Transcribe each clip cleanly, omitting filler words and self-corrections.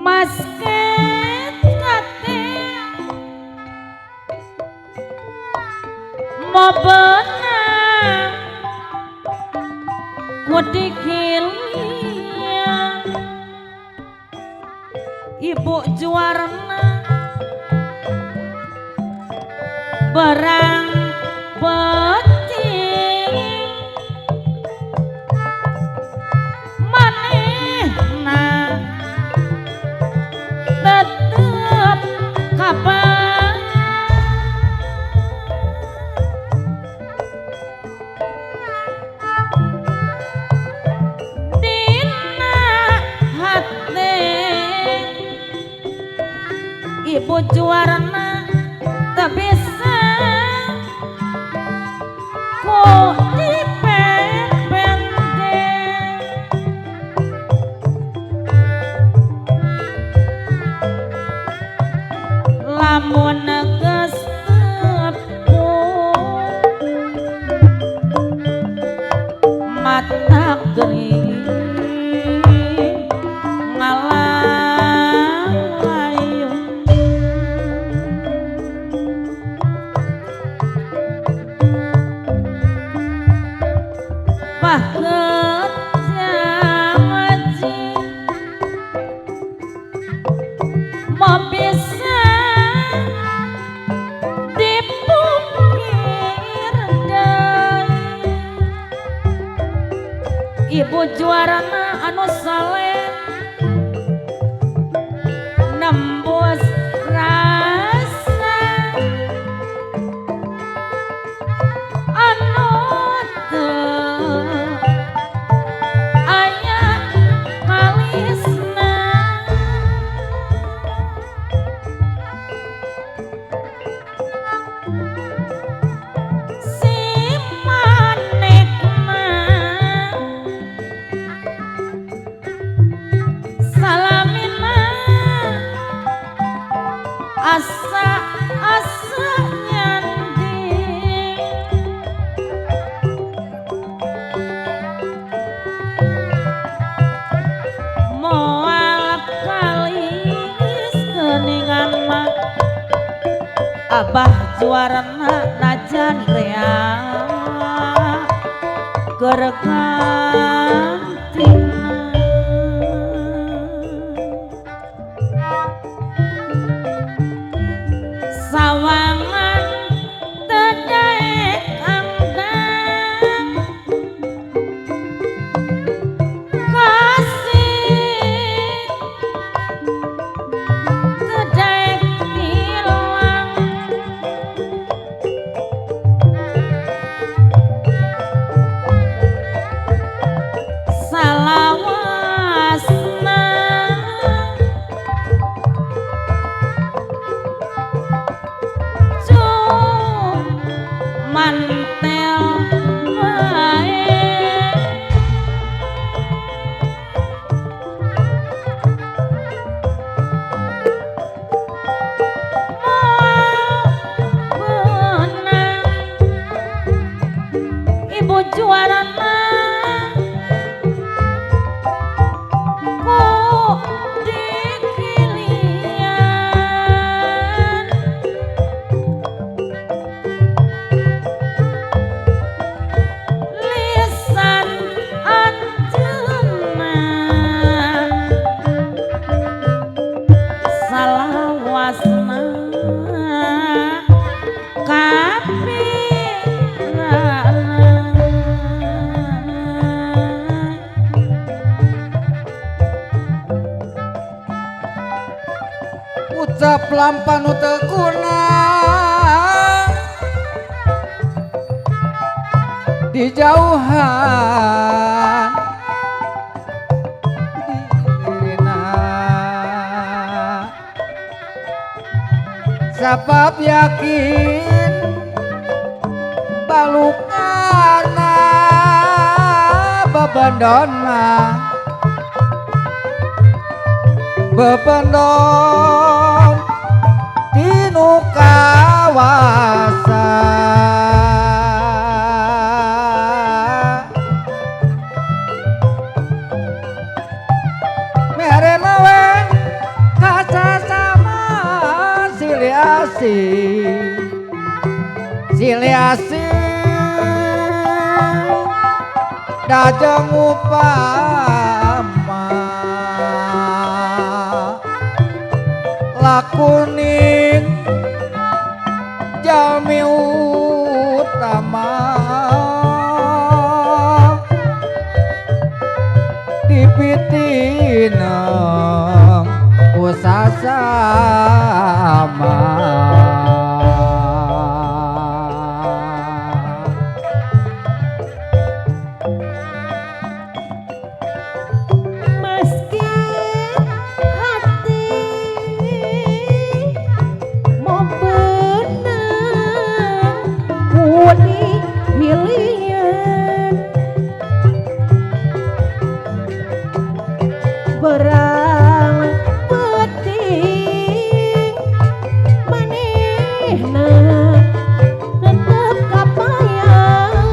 masket kate mau benang kudikilia ibu juarna berang peti manehna tetep kabar dina hati ibu juarna tak bisa kok dipendek lamun geus mata gering ngalayu pahet jangaji mau bisa dipungkir deui ibu juarana anu saleh nembus rasa anu teu aya kalisna si manehna salamina asa nyanding moal kalis geuningan mah abah juarana najan rea keur gantina sawangan tedaek anggang kasih tedaek hilang salawasna mantel wae moal benang ibu juarana ku dikilian lisan anjeunna salawasna kapirana ucap lampan teu guna di jauhan dirina sabab yakin balukana babandonna bebendon tinu kawasa dajeng upama lakuning jalmi utama dipitina usasama berang penting manehna tetep kapayang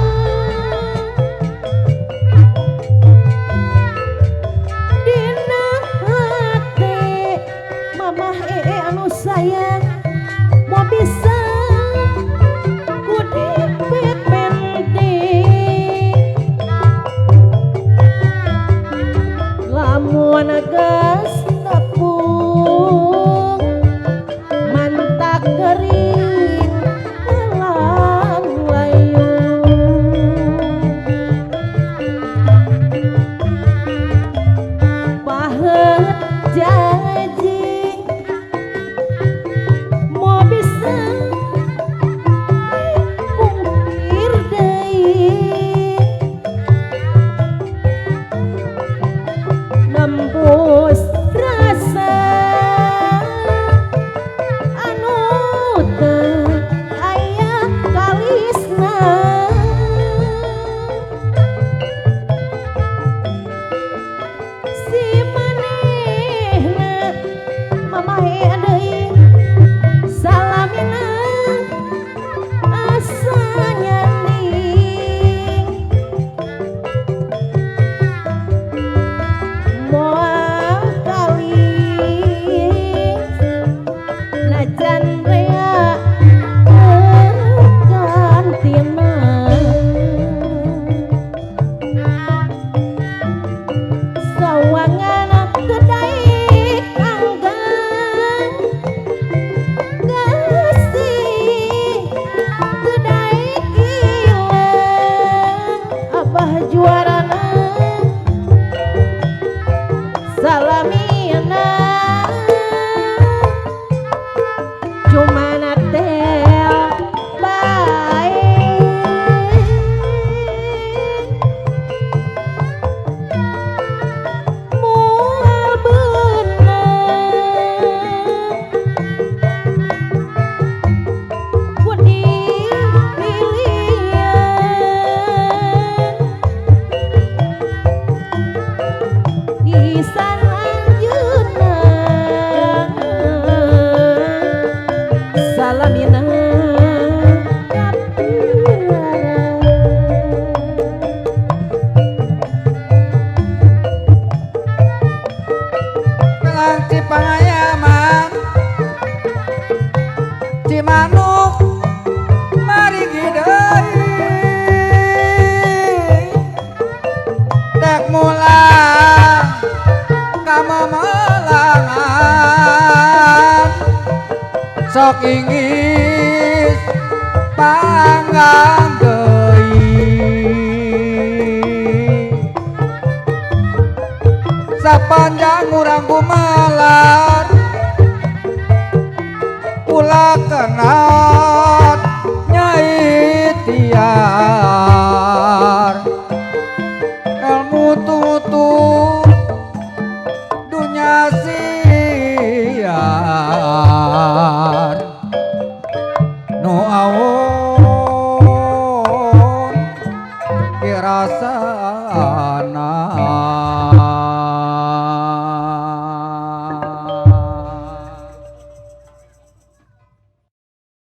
dina hati mamah anu sayang mau bisa kudipit penting lamun geus tepung mantak kering dalam layung pahet janji mau bisa pungkir deui nembus rasa anu teu aya kalisna si manehna mamahe deui salamina asa nyanding moal kali najan rea gantina sawangan kedai kanggang gasih kedai kilang abah juarana salamina cumana tel baik moal beunang kudi pilihan di salanjutna salamina Telang Cipangayaman Cimanuk marigi deui dek mulang kamemelangan sok ingis panggang deui sapanjang urang gumelar ulah kenat nyai tiar ilmu tutu dunya siar nu awon dirasana